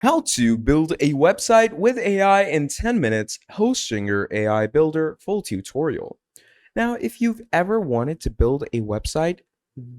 How to build a website with AI in 10 minutes, hosting your AI builder full tutorial. Now, if you've ever wanted to build a website,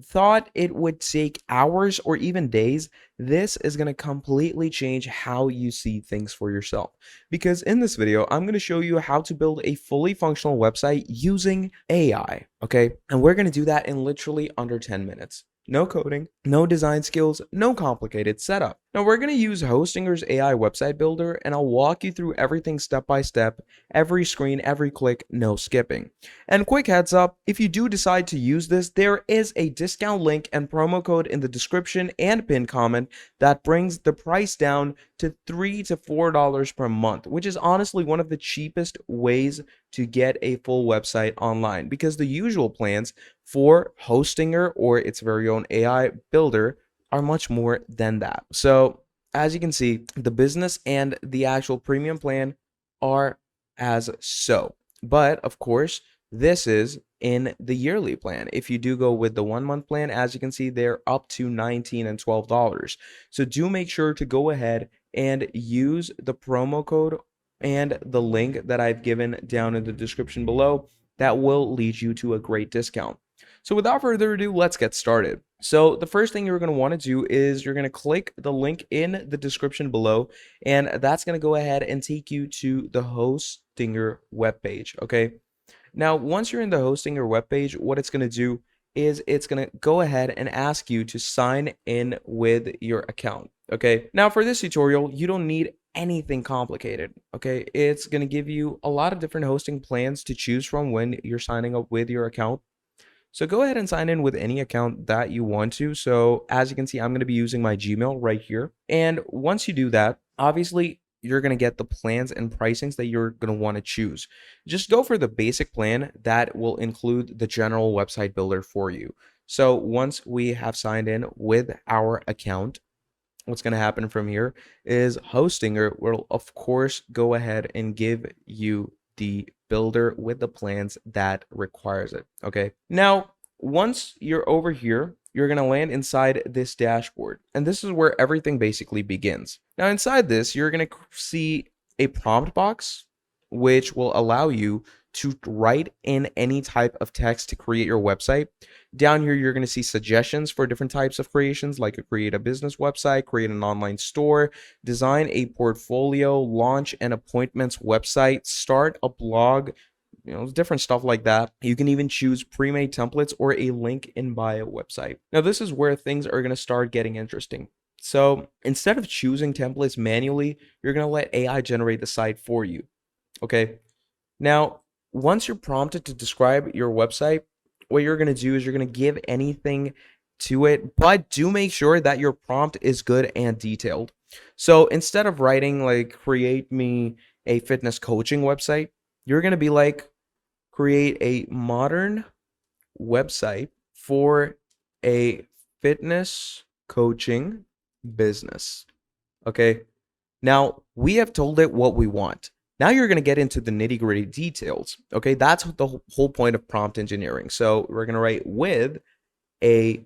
thought it would take hours or even days, this is going to completely change how you see things for yourself. Because in this video, I'm going to show you how to build a fully functional website using AI, okay? And we're going to do that in literally under 10 minutes. No coding, no design skills, no complicated setup. Now we're going to use Hostinger's AI website builder, and I'll walk you through everything step by step, every screen, every click, no skipping. And quick heads up, if you do decide to use this, there is a discount link and promo code in the description and pinned comment that brings the price down to $3 to $4 per month, which is honestly one of the cheapest ways to get a full website online, because the usual plans for Hostinger or its very own AI builder are much more than that. So as you can see, the business and the actual premium plan are as so. But of course, this is in the yearly plan. If you do go with the 1 month plan, as you can see, they're up to $19 and $12. So do make sure to go ahead and use the promo code and the link that I've given down in the description below. That will lead you to a great discount. So without further ado, let's get started. So the first thing you're going to want to do is you're going to click the link in the description below, and that's going to go ahead and take you to the Hostinger webpage, okay? Now, once you're in the Hostinger webpage, what it's going to do is it's going to go ahead and ask you to sign in with your account, okay? Now, for this tutorial, you don't need anything complicated, okay? It's going to give you a lot of different hosting plans to choose from when you're signing up with your account. So go ahead and sign in with any account that you want to. So as you can see, I'm going to be using my Gmail right here. And once you do that, obviously you're going to get the plans and pricings that you're going to want to choose. Just go for the basic plan that will include the general website builder for you. So once we have signed in with our account, what's going to happen from here is Hostinger will of course go ahead and give you the builder with the plans that requires it. Okay, now once you're over here, you're going to land inside this dashboard, and this is where everything basically begins. Now inside this, you're going to see a prompt box which will allow you to write in any type of text to create your website. Down here, you're going to see suggestions for different types of creations, like create a business website, create an online store, design a portfolio, launch an appointments website, start a blog, different stuff like that. You can even choose pre-made templates or a link in bio website. Now, this is where things are going to start getting interesting. So instead of choosing templates manually, you're going to let AI generate the site for you. Okay. Now, once you're prompted to describe your website, what you're going to do is you're going to give anything to it, but do make sure that your prompt is good and detailed. So instead of writing like create me a fitness coaching website, you're going to be like create a modern website for a fitness coaching business. Okay. Now, we have told it what we want. Now you're going to get into the nitty-gritty details. Okay, that's the whole point of prompt engineering. So we're going to write with a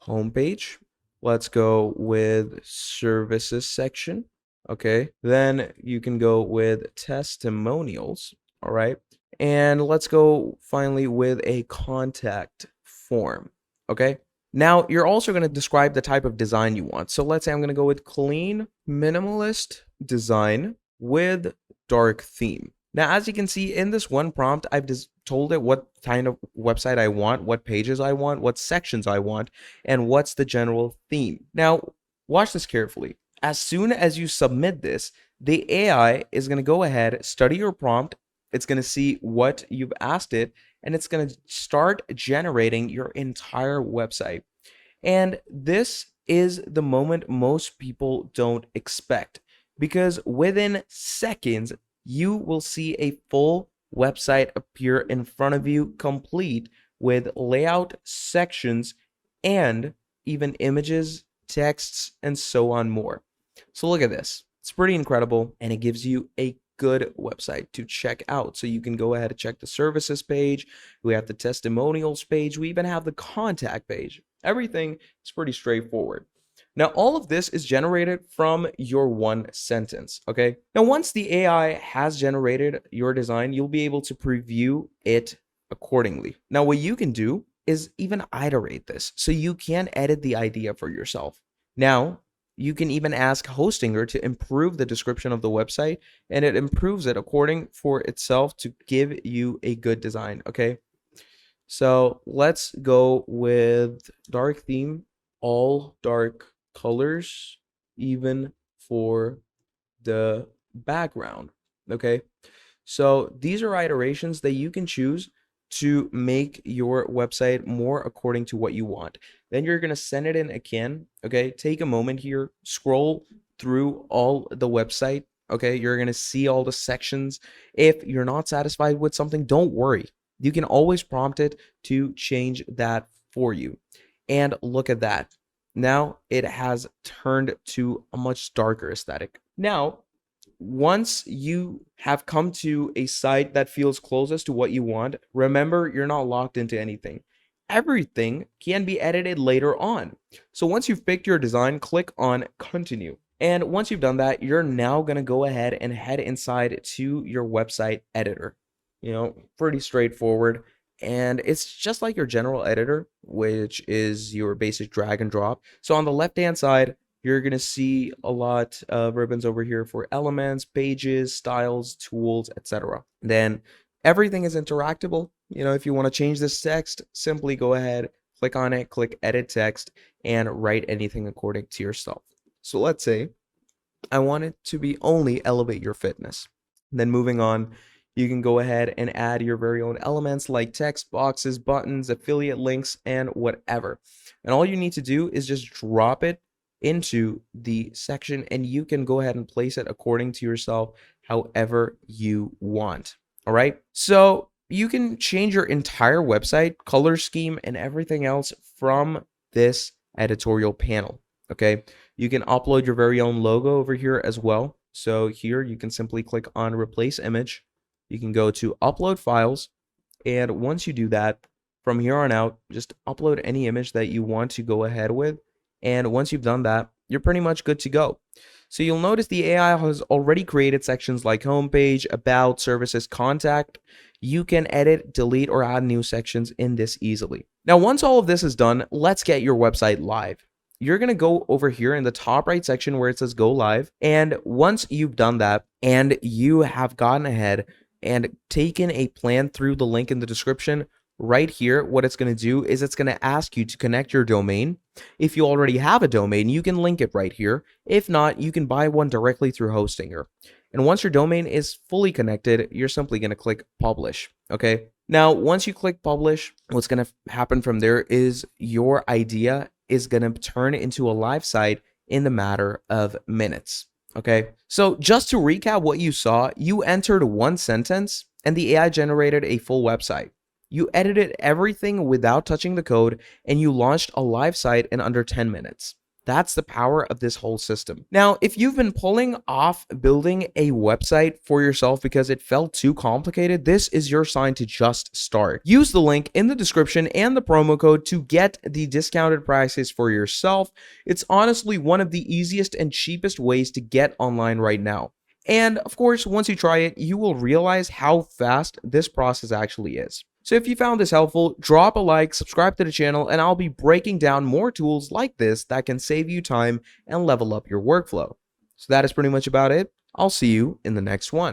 homepage. Let's go with services section. Okay, then you can go with testimonials. All right, and let's go finally with a contact form. Okay. Now, you're also going to describe the type of design you want. So let's say I'm going to go with clean, minimalist design with dark theme. Now, as you can see in this one prompt, I've just told it what kind of website I want, what pages I want, what sections I want, and what's the general theme. Now, watch this carefully. As soon as you submit this, the AI is going to go ahead, study your prompt. It's going to see what you've asked it, and it's going to start generating your entire website. And this is the moment most people don't expect, because within seconds, you will see a full website appear in front of you, complete with layout, sections, and even images, texts, and so on more. So look at this. It's pretty incredible, and it gives you a good website to check out. So you can go ahead and check the services page. We have the testimonials page. We even have the contact page. Everything is pretty straightforward. Now, all of this is generated from your one sentence, okay? Now, once the AI has generated your design, you'll be able to preview it accordingly. Now, what you can do is even iterate this so you can edit the idea for yourself. Now, you can even ask Hostinger to improve the description of the website, and it improves it according for itself to give you a good design, okay? So let's go with dark theme, all dark colors, even for the background. Okay. So these are iterations that you can choose to make your website more according to what you want. Then you're going to send it in again. Okay. Take a moment here, scroll through all the website. Okay. You're going to see all the sections. If you're not satisfied with something, don't worry. You can always prompt it to change that for you. And look at that. Now it has turned to a much darker aesthetic. Now, once you have come to a site that feels closest to what you want, remember you're not locked into anything. Everything can be edited later on. So once you've picked your design, click on continue. And once you've done that, you're now going to go ahead and head inside to your website editor. Pretty straightforward. And it's just like your general editor, which is your basic drag and drop. So on the left-hand side, you're going to see a lot of ribbons over here for elements, pages, styles, tools, etc. Then everything is interactable. If you want to change this text, simply go ahead, click on it, click edit text, and write anything according to yourself. So let's say I want it to be only elevate your fitness. Then moving on, you can go ahead and add your very own elements like text boxes, buttons, affiliate links, and whatever. And all you need to do is just drop it into the section and you can go ahead and place it according to yourself however you want. All right. So you can change your entire website, color scheme, and everything else from this editorial panel. Okay. You can upload your very own logo over here as well. So here you can simply click on replace image. You can go to upload files. And once you do that, from here on out, just upload any image that you want to go ahead with. And once you've done that, you're pretty much good to go. So you'll notice the AI has already created sections like homepage, about, services, contact. You can edit, delete, or add new sections in this easily. Now, once all of this is done, let's get your website live. You're going to go over here in the top right section where it says go live. And once you've done that and you have gotten ahead and taken a plan through the link in the description, right here, what it's going to do is it's going to ask you to connect your domain. If you already have a domain, you can link it right here. If not, you can buy one directly through Hostinger. And once your domain is fully connected, you're simply going to click publish. Okay. Now, once you click publish, what's going to happen from there is your idea is going to turn into a live site in the matter of minutes. Okay. So just to recap what you saw, you entered one sentence and the AI generated a full website. You edited everything without touching the code, and you launched a live site in under 10 minutes. That's the power of this whole system. Now, if you've been pulling off building a website for yourself because it felt too complicated, this is your sign to just start. Use the link in the description and the promo code to get the discounted prices for yourself. It's honestly one of the easiest and cheapest ways to get online right now. And of course, once you try it, you will realize how fast this process actually is. So if you found this helpful, drop a like, subscribe to the channel, and I'll be breaking down more tools like this that can save you time and level up your workflow. So that is pretty much about it. I'll see you in the next one.